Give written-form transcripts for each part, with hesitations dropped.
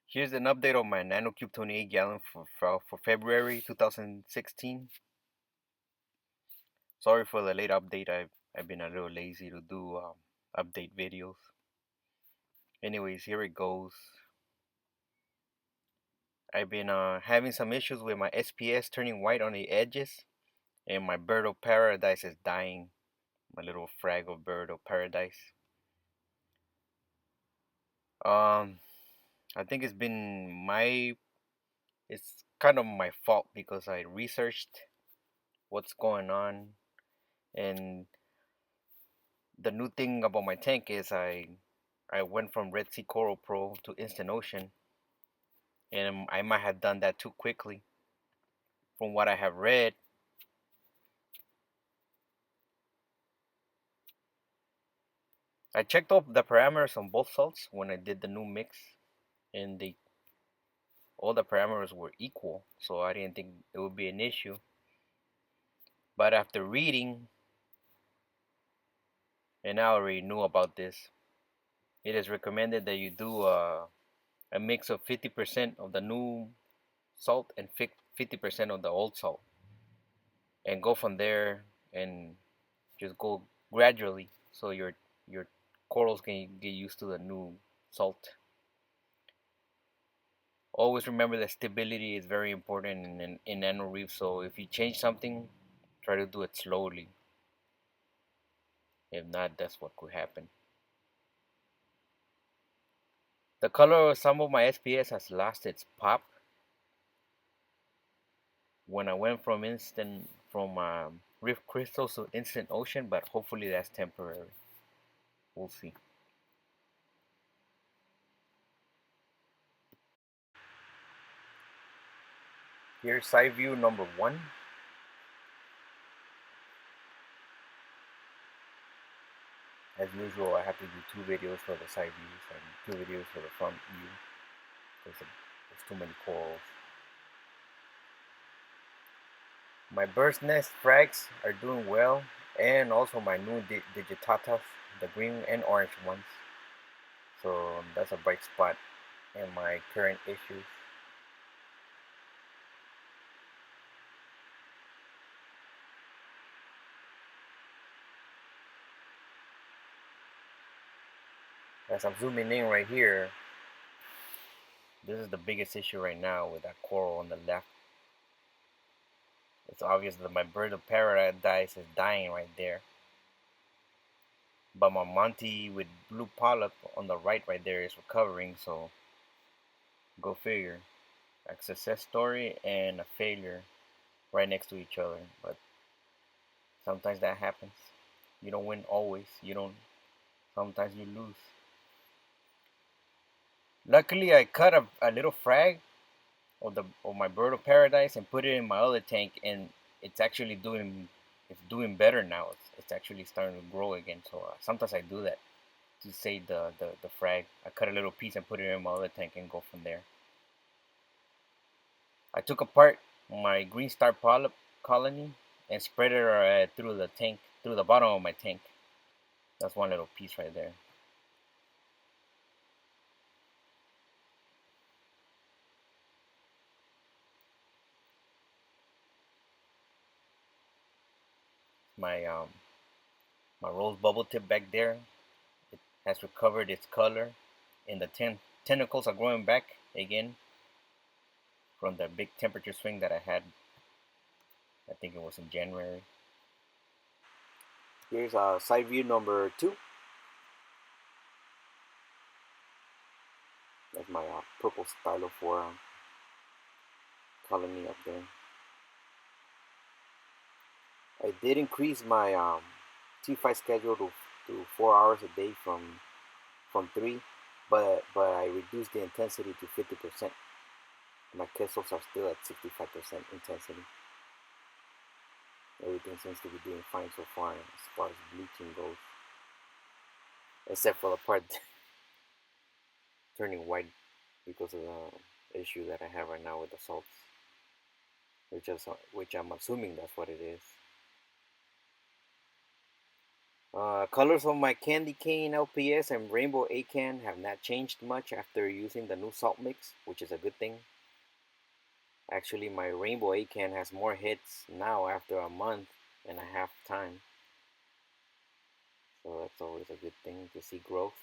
Here's an update on my Nanocube 28 gallon for February 2016. Sorry for the late update. I've been a little lazy to do update videos. Anyways, here it goes. I've been having some issues with my SPS turning white on the edges, and my bird of paradise is dying. My little frag of bird of paradise. Um, I think it's kind of my fault because I researched what's going on, and the new thing about my tank is I went from Red Sea Coral Pro to Instant Ocean, and I might have done that too quickly. From what I have read, I checked off the parameters on both salts when I did the new mix, and all the parameters were equal, so I didn't think it would be an issue. But after reading, and I already knew about this, it is recommended that you do a mix of 50% of the new salt and 50% of the old salt, and go from there and just go gradually so your corals can get used to the new salt. Always remember that stability is very important in nano reef. So if you change something, try to do it slowly. If not, that's what could happen. The color of some of my SPS has lost its pop when I went from reef crystals to instant ocean, but hopefully that's temporary. We'll see. Here's side view number one. As usual, I have to do two videos for the side views and two videos for the front view because there's too many corals. My bird's nest frags are doing well, and also my new digitatas, the green and orange ones. So that's a bright spot in my current issues. As I'm zooming in right here, this is the biggest issue right now with that coral on the left. It's obvious that my bird of paradise is dying right there. But my Monty with blue polyp on the right there is recovering, so go figure. A success story and a failure right next to each other. But sometimes that happens. You don't win always. You don't. Sometimes you lose. Luckily, I cut a little frag of my bird of paradise and put it in my other tank, and it's actually doing better now. It's actually starting to grow again. So sometimes I do that to save the frag. I cut a little piece and put it in my other tank and go from there. I took apart my green star polyp colony and spread it through the tank, through the bottom of my tank. That's one little piece right there. My my rose bubble tip back there, it has recovered its color, and the tentacles are growing back again from the big temperature swing that I had. I think it was in January. Here's side view number two. That's my purple stylophora colony up there. I did increase my T5 schedule to 4 hours a day from three, but I reduced the intensity to 50%. My crystals are still at 65% intensity. Everything seems to be doing fine so far as far as bleaching goes, except for the part turning white because of the issue that I have right now with the salts, which I'm assuming that's what it is. Colors of my candy cane LPS and rainbow ACAN have not changed much after using the new salt mix, which is a good thing. Actually, my rainbow ACAN has more hits now after a month and a half time. So that's always a good thing to see growth.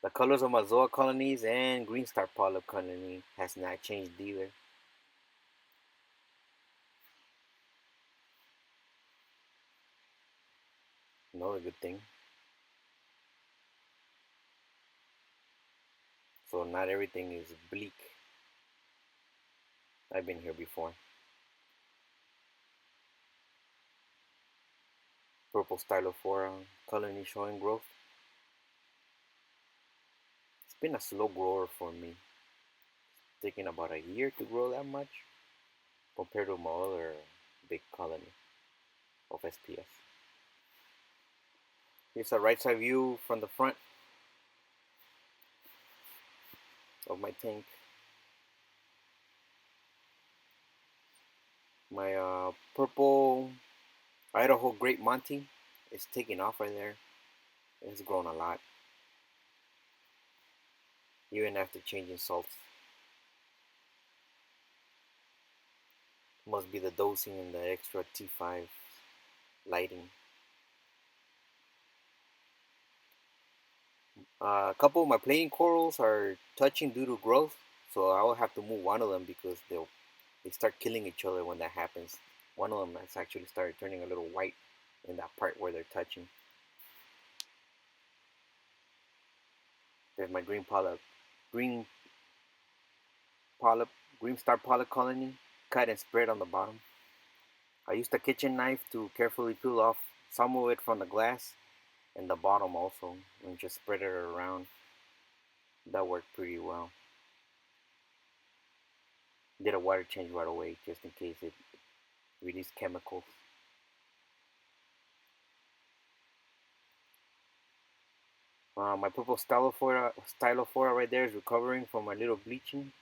The colors of my Zoa colonies and Green Star Polyp colony has not changed either. Another good thing. So not everything is bleak. I've been here before. Purple Stylophora colony showing growth. It's been a slow grower for me. It's taking about a year to grow that much compared to my other big colony of SPS. Here's a right side view from the front of my tank. My purple Idaho Great Monty is taking off right there. It's grown a lot, even after changing salts. Must be the dosing and the extra T5 lighting. A couple of my plating corals are touching due to growth, so I will have to move one of them because they start killing each other when that happens. One of them has actually started turning a little white in that part where they're touching. There's my green polyp, green star polyp colony, cut and spread on the bottom. I used a kitchen knife to carefully peel off some of it from the glass and the bottom also, and just spread it around. That worked pretty well. Did a water change right away just in case it released chemicals. My purple stylophora right there is recovering from a little bleaching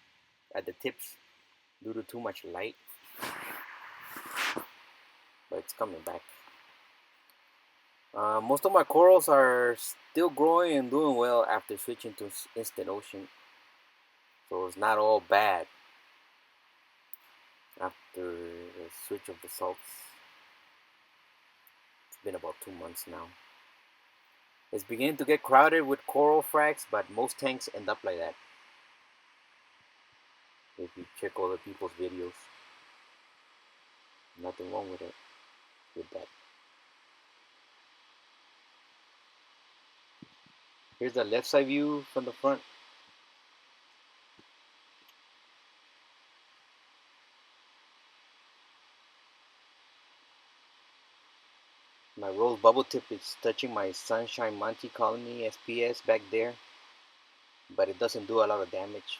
at the tips due to too much light, but it's coming back. Most of my corals are still growing and doing well after switching to instant ocean, so it's not all bad after the switch of the salts. It's been about 2 months now. It's beginning to get crowded with coral fracs, but most tanks end up like that. If you check other people's videos, nothing wrong with that. Here's the left side view from the front. My rose bubble tip is touching my Sunshine Monty colony SPS back there, but it doesn't do a lot of damage.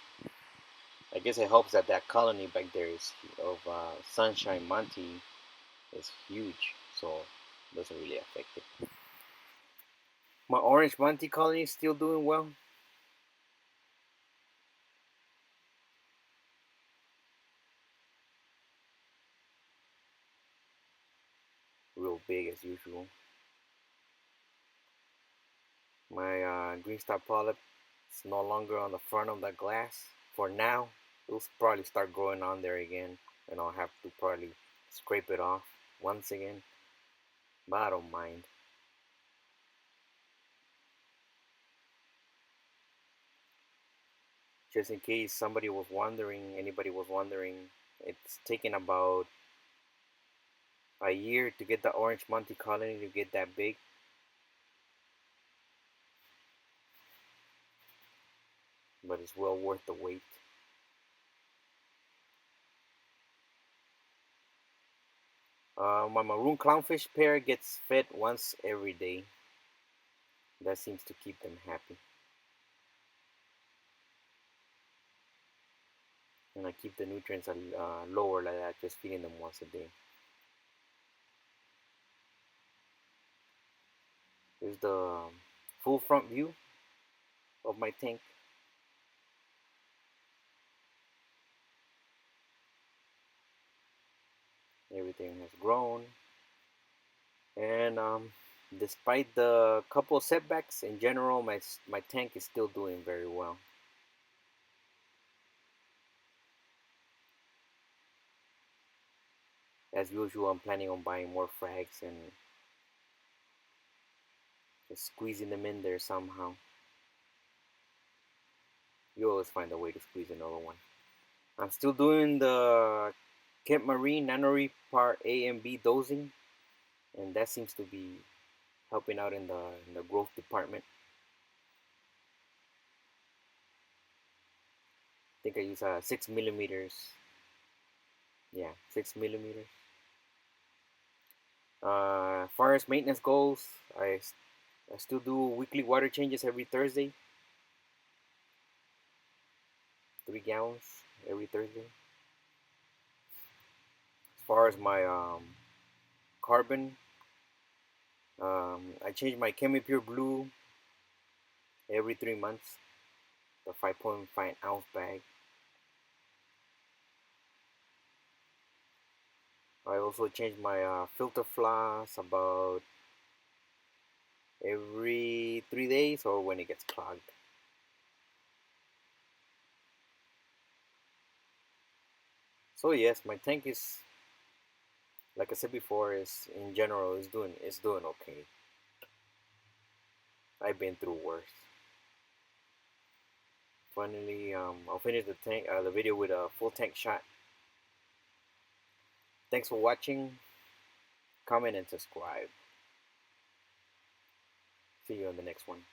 I guess it helps that that colony back there is of Sunshine Monty is huge, so it doesn't really affect it. My orange Monty colony is still doing well. Real big as usual. My green star polyp is no longer on the front of the glass for now. It'll probably start growing on there again, and I'll have to probably scrape it off once again, but I don't mind. Just in case anybody was wondering, it's taken about a year to get the orange Monty colony to get that big. But it's well worth the wait. My maroon clownfish pair gets fed once every day. That seems to keep them happy. And I keep the nutrients lower like that, just feeding them once a day. Here's the full front view of my tank. Everything has grown. And despite the couple setbacks, in general, my tank is still doing very well. As usual, I'm planning on buying more frags and just squeezing them in there somehow. You always find a way to squeeze another one. I'm still doing the Kent Marine Nanocube Part A and B dosing, and that seems to be helping out in the growth department. I think I use 6 millimeters. Yeah, 6 millimeters. As far as maintenance goes, I still do weekly water changes every Thursday, 3 gallons every Thursday. As far as my carbon, I change my ChemiPure Blue every 3 months, the 5.5 ounce bag. I also change my filter floss about every 3 days or when it gets clogged. So yes, my tank is, like I said before, is in general is doing okay. I've been through worse. Finally, I'll finish the video with a full tank shot. Thanks for watching. Comment and subscribe. See you on the next one.